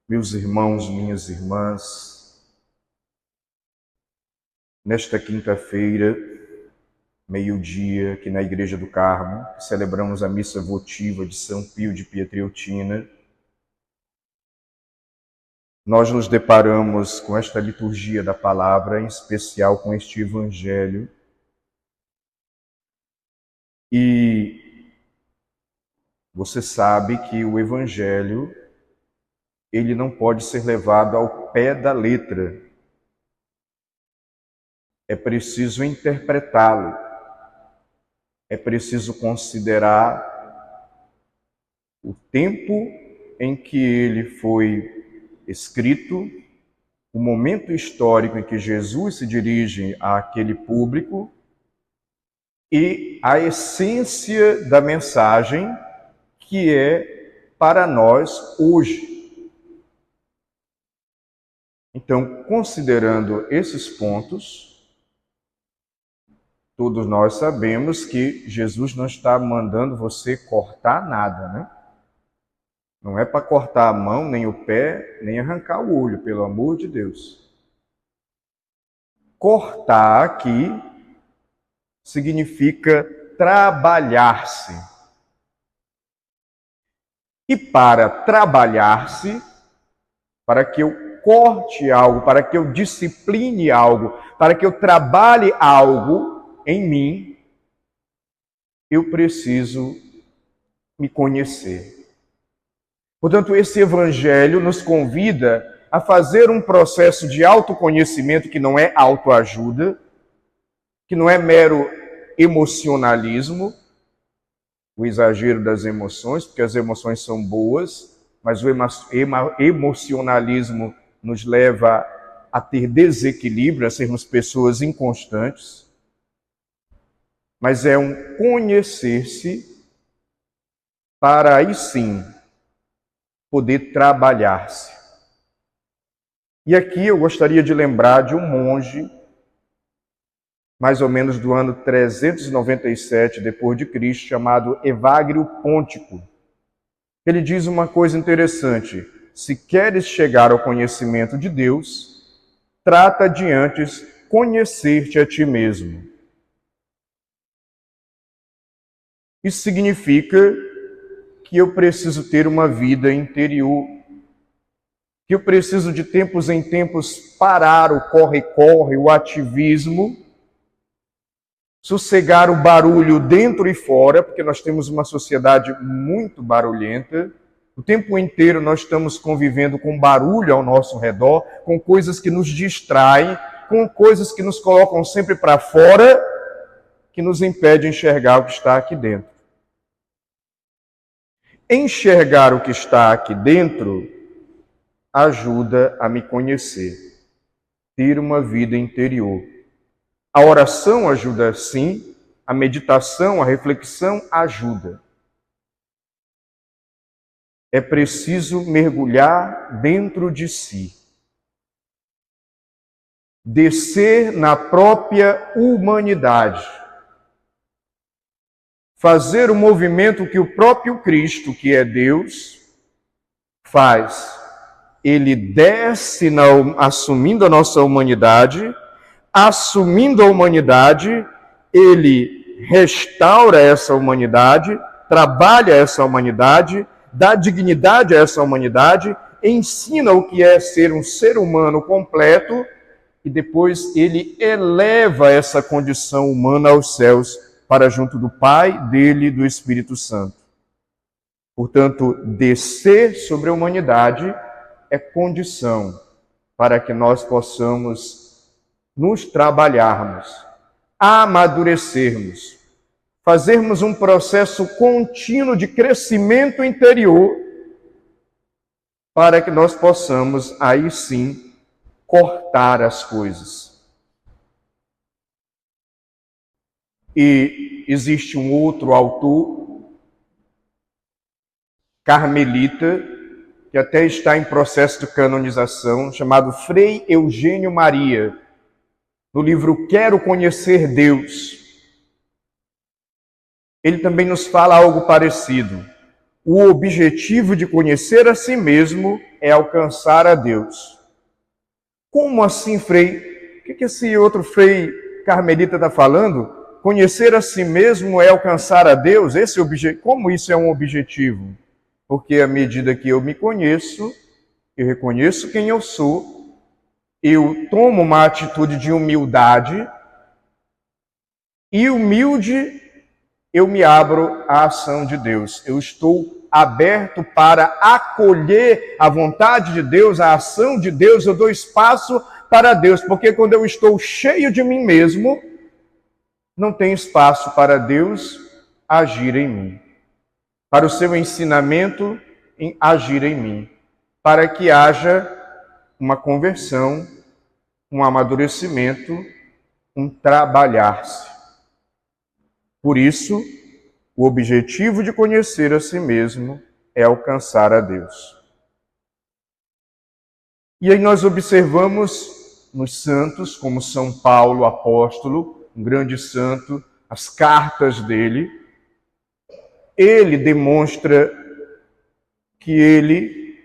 Meus irmãos, minhas irmãs, nesta quinta-feira, meio-dia, aqui na Igreja do Carmo, celebramos a missa votiva de São Pio de Pietrelcina. Nós nos deparamos com esta liturgia da palavra, em especial com este Evangelho. E você sabe que o Evangelho, ele não pode ser levado ao pé da letra. É preciso interpretá-lo. É preciso considerar o tempo em que ele foi escrito, o momento histórico em que Jesus se dirige àquele público e a essência da mensagem que é para nós hoje. Então, considerando esses pontos, todos nós sabemos que Jesus não está mandando você cortar nada, né? Não é para cortar a mão, nem o pé, nem arrancar o olho, pelo amor de Deus. Cortar aqui significa trabalhar-se. E para trabalhar-se, para que eu corte algo, para que eu discipline algo, para que eu trabalhe algo em mim, eu preciso me conhecer. Portanto, esse Evangelho nos convida a fazer um processo de autoconhecimento que não é autoajuda, que não é mero emocionalismo, o exagero das emoções, porque as emoções são boas, mas o emocionalismo nos leva a ter desequilíbrio, a sermos pessoas inconstantes. Mas é um conhecer-se para aí sim poder trabalhar-se. E aqui eu gostaria de lembrar de um monge, mais ou menos do ano 397 depois de Cristo, chamado Evagrio Pontico. Ele diz uma coisa interessante: se queres chegar ao conhecimento de Deus, trata de antes conhecer-te a ti mesmo. Isso significa que eu preciso ter uma vida interior, que eu preciso de tempos em tempos parar o corre-corre, o ativismo, sossegar o barulho dentro e fora, porque nós temos uma sociedade muito barulhenta. O tempo inteiro nós estamos convivendo com barulho ao nosso redor, com coisas que nos distraem, com coisas que nos colocam sempre para fora, que nos impedem de enxergar o que está aqui dentro. Enxergar o que está aqui dentro ajuda a me conhecer, ter uma vida interior. A oração ajuda sim, a meditação, a reflexão ajuda. É preciso mergulhar dentro de si. Descer na própria humanidade. Fazer o movimento que o próprio Cristo, que é Deus, faz. Ele desce assumindo a nossa humanidade, assumindo a humanidade, ele restaura essa humanidade, trabalha essa humanidade, dá dignidade a essa humanidade, ensina o que é ser um ser humano completo e depois ele eleva essa condição humana aos céus para junto do Pai, dele e do Espírito Santo. Portanto, descer sobre a humanidade é condição para que nós possamos nos trabalharmos, amadurecermos, fazermos um processo contínuo de crescimento interior para que nós possamos, aí sim, cortar as coisas. E existe um outro autor, carmelita, que até está em processo de canonização, chamado Frei Eugênio Maria, no livro Quero Conhecer Deus. Ele também nos fala algo parecido. O objetivo de conhecer a si mesmo é alcançar a Deus. Como assim, Frei? O que esse outro Frei carmelita está falando? Conhecer a si mesmo é alcançar a Deus? Como isso é um objetivo? Porque à medida que eu me conheço, eu reconheço quem eu sou, eu tomo uma atitude de humildade, e humilde eu me abro à ação de Deus. Eu estou aberto para acolher a vontade de Deus, a ação de Deus, eu dou espaço para Deus, porque quando eu estou cheio de mim mesmo, não tem espaço para Deus agir em mim, para o seu ensinamento agir em mim, para que haja uma conversão, um amadurecimento, um trabalhar-se. Por isso, o objetivo de conhecer a si mesmo é alcançar a Deus. E aí nós observamos nos santos, como São Paulo, apóstolo, um grande santo, as cartas dele, ele demonstra que ele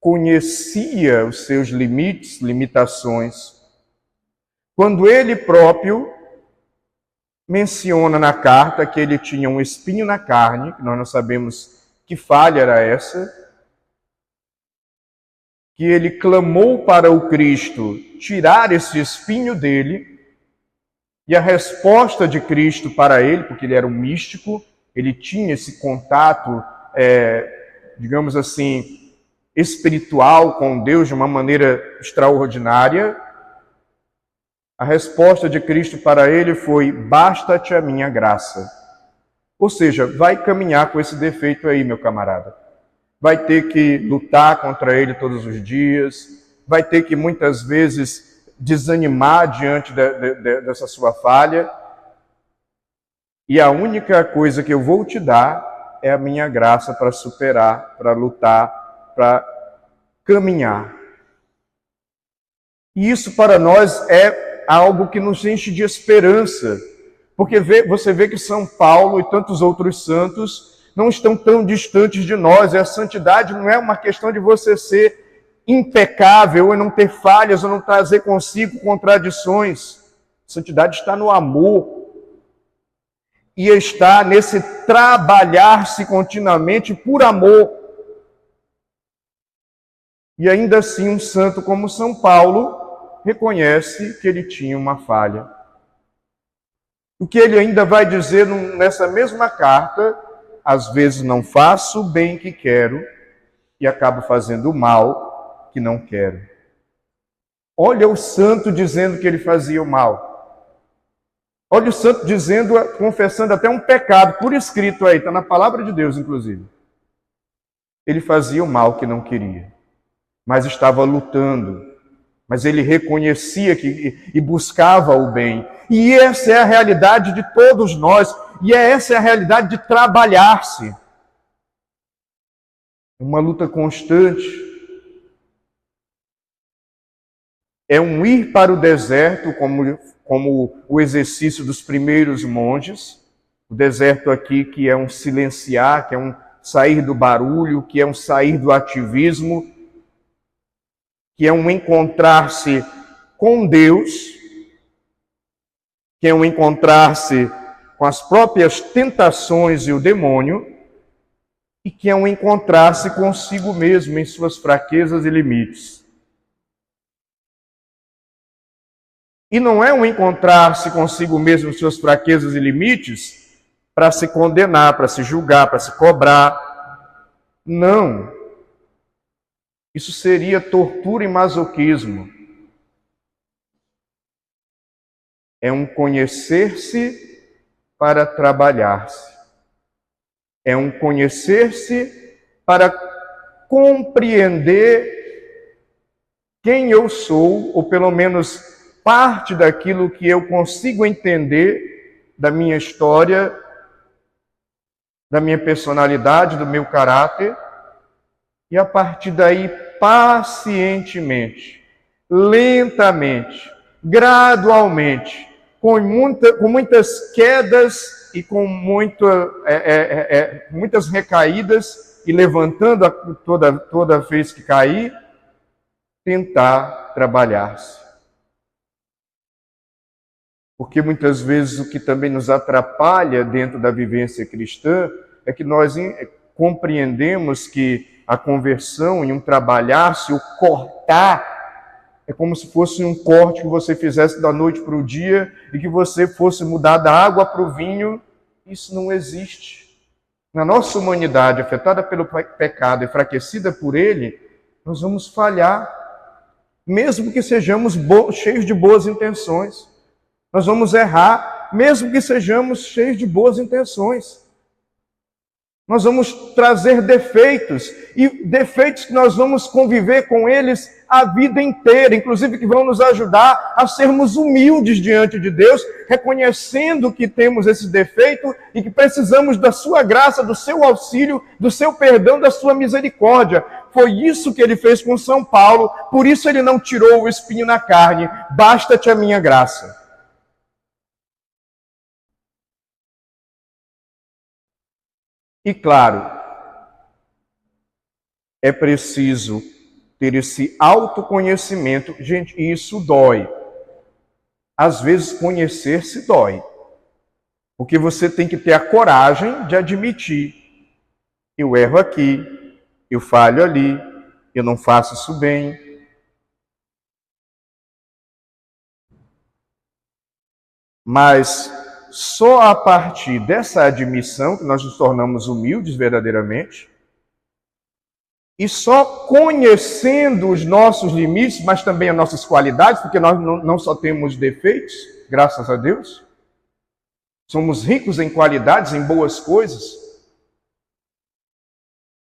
conhecia os seus limites, limitações, quando ele próprio menciona na carta que ele tinha um espinho na carne, que nós não sabemos que falha era essa, que ele clamou para o Cristo tirar esse espinho dele, e a resposta de Cristo para ele, porque ele era um místico, ele tinha esse contato, digamos assim, espiritual com Deus de uma maneira extraordinária. A resposta de Cristo para ele foi: basta-te a minha graça. Ou seja, vai caminhar com esse defeito aí, meu camarada. Vai ter que lutar contra ele todos os dias, vai ter que muitas vezes desanimar diante dessa sua falha. E a única coisa que eu vou te dar é a minha graça para superar, para lutar, para caminhar. E isso para nós é algo que nos enche de esperança, porque você vê que São Paulo e tantos outros santos não estão tão distantes de nós. E a santidade não é uma questão de você ser impecável, ou não ter falhas, ou não trazer consigo contradições. A santidade está no amor, e está nesse trabalhar-se continuamente por amor. E ainda assim, um santo como São Paulo reconhece que ele tinha uma falha. O que ele ainda vai dizer nessa mesma carta: às vezes não faço o bem que quero e acabo fazendo o mal que não quero. Olha o santo dizendo que ele fazia o mal. Olha o santo dizendo, confessando até um pecado, por escrito aí, está na palavra de Deus, inclusive. Ele fazia o mal que não queria, mas estava lutando. Mas ele reconhecia e buscava o bem. E essa é a realidade de todos nós. E essa é a realidade de trabalhar-se. Uma luta constante. É um ir para o deserto, como o exercício dos primeiros monges. O deserto aqui que é um silenciar, que é um sair do barulho, que é um sair do ativismo, que é um encontrar-se com Deus, que é um encontrar-se com as próprias tentações e o demônio, e que é um encontrar-se consigo mesmo em suas fraquezas e limites. E não é um encontrar-se consigo mesmo em suas fraquezas e limites para se condenar, para se julgar, para se cobrar. Não. Isso seria tortura e masoquismo. É um conhecer-se para trabalhar-se. É um conhecer-se para compreender quem eu sou, ou pelo menos parte daquilo que eu consigo entender da minha história, da minha personalidade, do meu caráter, e a partir daí, pacientemente, lentamente, gradualmente, com muitas quedas e com muitas recaídas e levantando toda vez que cair, tentar trabalhar-se. Porque muitas vezes o que também nos atrapalha dentro da vivência cristã é que nós compreendemos que a conversão e um trabalhar-se, o cortar, é como se fosse um corte que você fizesse da noite para o dia e que você fosse mudar da água para o vinho. Isso não existe. Na nossa humanidade, afetada pelo pecado, enfraquecida por ele, nós vamos falhar, mesmo que sejamos cheios de boas intenções. Nós vamos errar, mesmo que sejamos cheios de boas intenções. Nós vamos trazer defeitos, e defeitos que nós vamos conviver com eles a vida inteira, inclusive que vão nos ajudar a sermos humildes diante de Deus, reconhecendo que temos esse defeito e que precisamos da sua graça, do seu auxílio, do seu perdão, da sua misericórdia. Foi isso que ele fez com São Paulo, por isso ele não tirou o espinho na carne. Basta-te a minha graça. E claro, é preciso ter esse autoconhecimento. Gente, isso dói. Às vezes conhecer-se dói. Porque você tem que ter a coragem de admitir: eu erro aqui, eu falho ali, eu não faço isso bem. Mas só a partir dessa admissão que nós nos tornamos humildes verdadeiramente, e só conhecendo os nossos limites, mas também as nossas qualidades, porque nós não só temos defeitos, graças a Deus, somos ricos em qualidades, em boas coisas,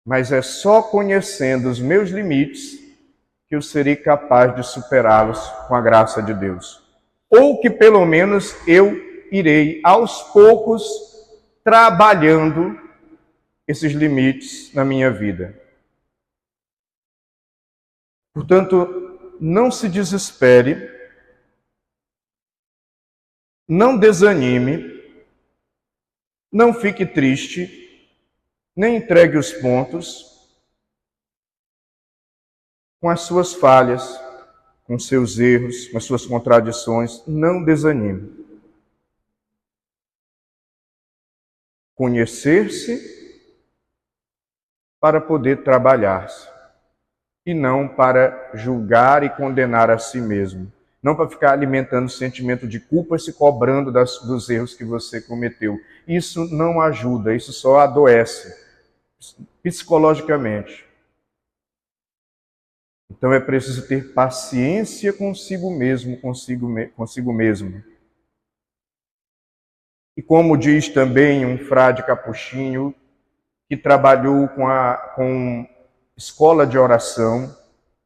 mas é só conhecendo os meus limites que eu serei capaz de superá-los com a graça de Deus. Ou que pelo menos eu irei, aos poucos, trabalhando esses limites na minha vida. Portanto, não se desespere, não desanime, não fique triste, nem entregue os pontos com as suas falhas, com seus erros, com as suas contradições. Não desanime. Conhecer-se para poder trabalhar-se, e não para julgar e condenar a si mesmo. Não para ficar alimentando o sentimento de culpa e se cobrando dos erros que você cometeu. Isso não ajuda, isso só adoece psicologicamente. Então é preciso ter paciência consigo mesmo, consigo mesmo. E como diz também um frade capuchinho que trabalhou com escola de oração,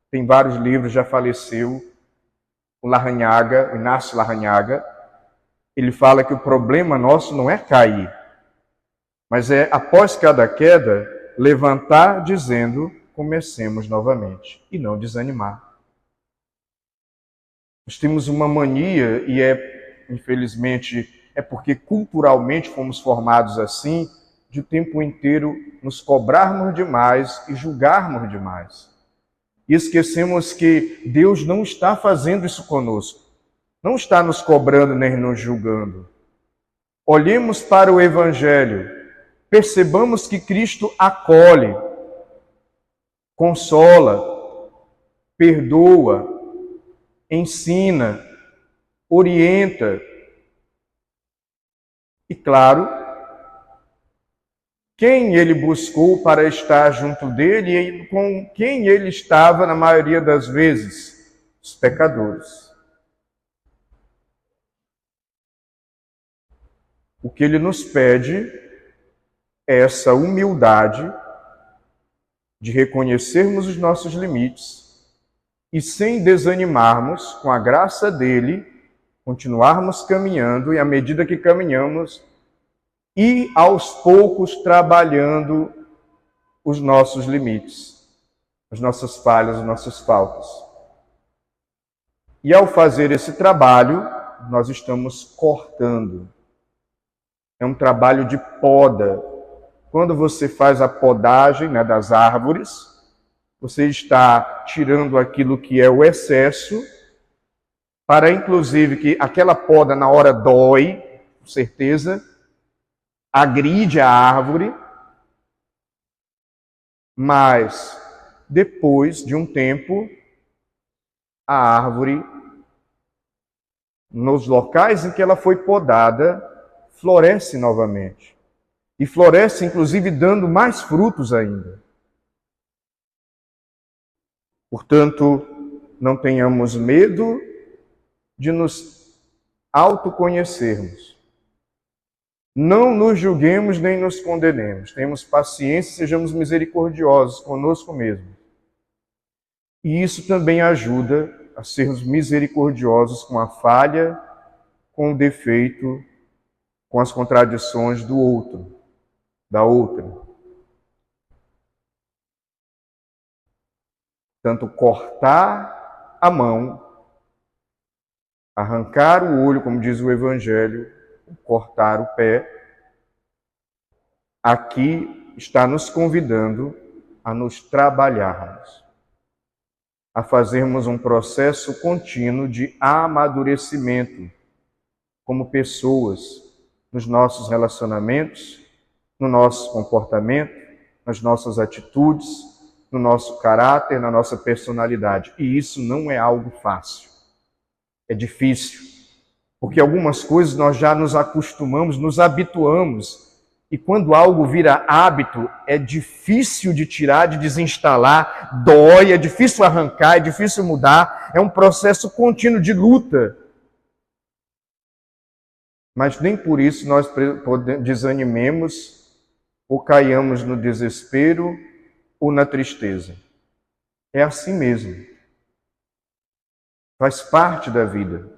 tem vários livros, já faleceu, o Larrañaga, o Inácio Larrañaga, ele fala que o problema nosso não é cair, mas é, após cada queda, levantar dizendo: comecemos novamente, e não desanimar. Nós temos uma mania, e infelizmente, é porque culturalmente fomos formados assim, de o tempo inteiro nos cobrarmos demais e julgarmos demais. E esquecemos que Deus não está fazendo isso conosco. Não está nos cobrando nem nos julgando. Olhemos para o Evangelho. Percebamos que Cristo acolhe, consola, perdoa, ensina, orienta. E claro, quem ele buscou para estar junto dele e com quem ele estava na maioria das vezes? Os pecadores. O que ele nos pede é essa humildade de reconhecermos os nossos limites e, sem desanimarmos, com a graça dele, continuarmos caminhando, e à medida que caminhamos, e aos poucos trabalhando os nossos limites, as nossas falhas, as nossas faltas. E ao fazer esse trabalho, nós estamos cortando. É um trabalho de poda, Quando você faz a podagem, né, das árvores, você está tirando aquilo que é o excesso, para inclusive que aquela poda na hora dói, com certeza, agride a árvore, mas depois de um tempo, a árvore, nos locais em que ela foi podada, floresce novamente. E floresce, inclusive, dando mais frutos ainda. Portanto, não tenhamos medo de nos autoconhecermos. Não nos julguemos nem nos condenemos. Tenhamos paciência e sejamos misericordiosos conosco mesmos. E isso também ajuda a sermos misericordiosos com a falha, com o defeito, com as contradições do outro, da outra. Tanto cortar a mão, arrancar o olho, como diz o Evangelho, cortar o pé, aqui está nos convidando a nos trabalharmos, a fazermos um processo contínuo de amadurecimento como pessoas, nos nossos relacionamentos, no nosso comportamento, nas nossas atitudes, no nosso caráter, na nossa personalidade. E isso não é algo fácil. É difícil. Porque algumas coisas nós já nos acostumamos, nos habituamos. E quando algo vira hábito, é difícil de tirar, de desinstalar, dói, é difícil arrancar, é difícil mudar. É um processo contínuo de luta. Mas nem por isso nós desanimemos ou caiamos no desespero ou na tristeza. É assim mesmo. Faz parte da vida.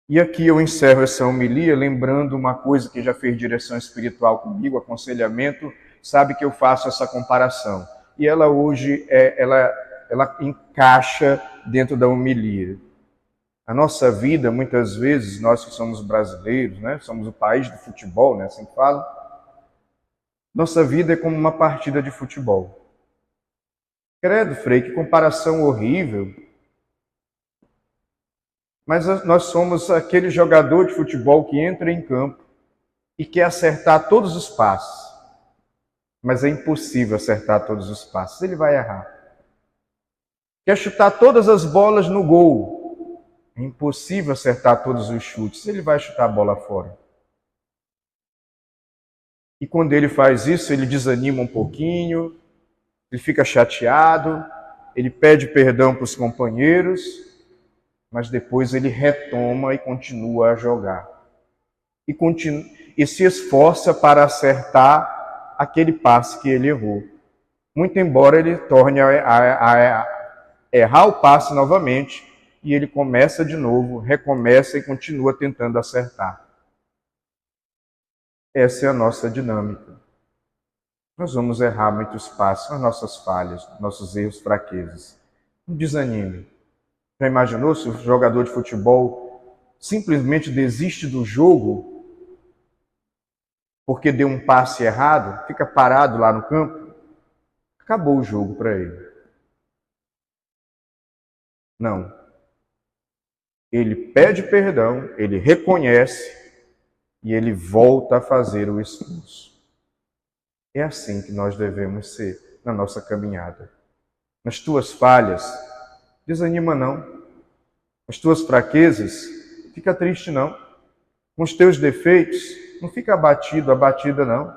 E aqui eu encerro essa homilia lembrando uma coisa que já fez direção espiritual comigo, aconselhamento, sabe que eu faço essa comparação. E ela hoje, ela encaixa dentro da homilia. A nossa vida, muitas vezes, nós que somos brasileiros, né, somos o país do futebol, né, assim que fala, nossa vida é como uma partida de futebol. Credo, Frei, que comparação horrível. Mas nós somos aquele jogador de futebol que entra em campo e quer acertar todos os passos. Mas é impossível acertar todos os passos, ele vai errar. Quer chutar todas as bolas no gol. É impossível acertar todos os chutes, ele vai chutar a bola fora. E quando ele faz isso, ele desanima um pouquinho, ele fica chateado, ele pede perdão para os companheiros, mas depois ele retoma e continua a jogar. E se esforça para acertar aquele passe que ele errou. Muito embora ele torne a errar o passe novamente, e ele começa de novo, recomeça e continua tentando acertar. Essa é a nossa dinâmica. Nós vamos errar muitos passos, as nossas falhas, nossos erros, fraquezas. Não desanime. Já imaginou se o jogador de futebol simplesmente desiste do jogo porque deu um passe errado, fica parado lá no campo? Acabou o jogo para ele. Não. Ele pede perdão, ele reconhece e ele volta a fazer o esforço. É assim que nós devemos ser na nossa caminhada. Nas tuas falhas, desanima não. Nas tuas fraquezas, fica triste não. Com os teus defeitos, não fica abatido, abatida não.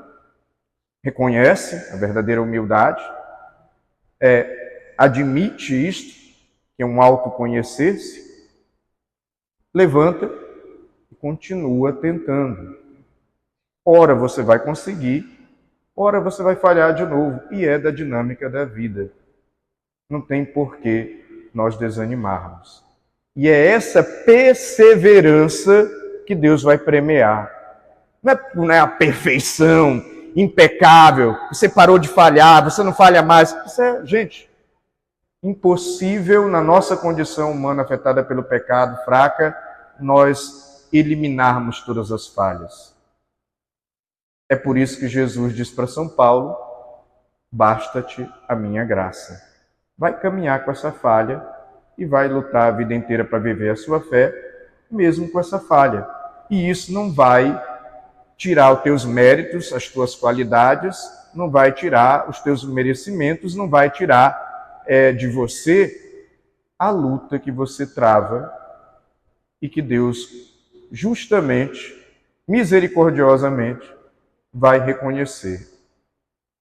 Reconhece a verdadeira humildade, admite isto, que é um autoconhecer-se, levanta e continua tentando. Ora você vai conseguir, ora você vai falhar de novo, e é da dinâmica da vida. Não tem por que nós desanimarmos. E é essa perseverança que Deus vai premiar. Não é a perfeição, impecável, você parou de falhar, você não falha mais. Isso é, gente, impossível na nossa condição humana afetada pelo pecado, fraca, nós eliminarmos todas as falhas. É por isso que Jesus diz para São Paulo: basta-te a minha graça. Vai caminhar com essa falha e vai lutar a vida inteira para viver a sua fé, mesmo com essa falha. E isso não vai tirar os teus méritos, as tuas qualidades, não vai tirar os teus merecimentos, não vai tirar de você a luta que você trava e que Deus justamente, misericordiosamente, vai reconhecer.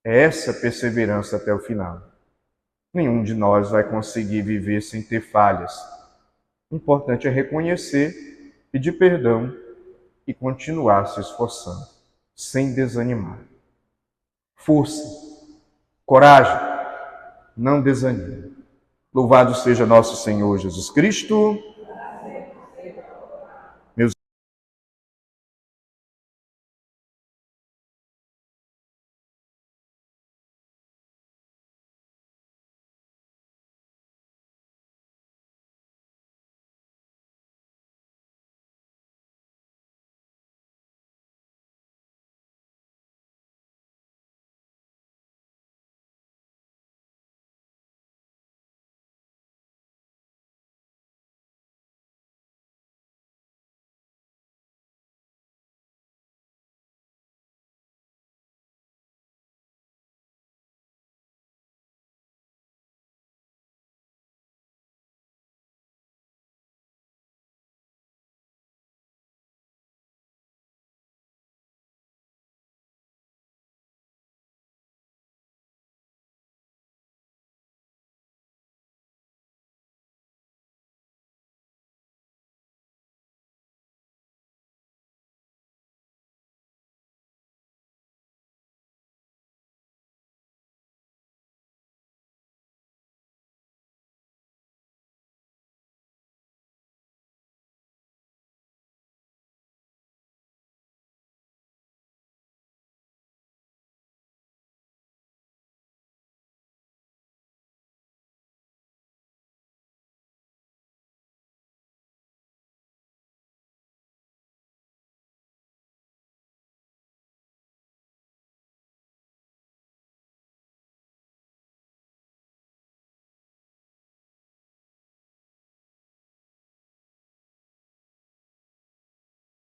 É essa perseverança até o final. Nenhum de nós vai conseguir viver sem ter falhas. O importante é reconhecer, pedir perdão e continuar se esforçando, sem desanimar. Força, coragem, não desanime. Louvado seja nosso Senhor Jesus Cristo.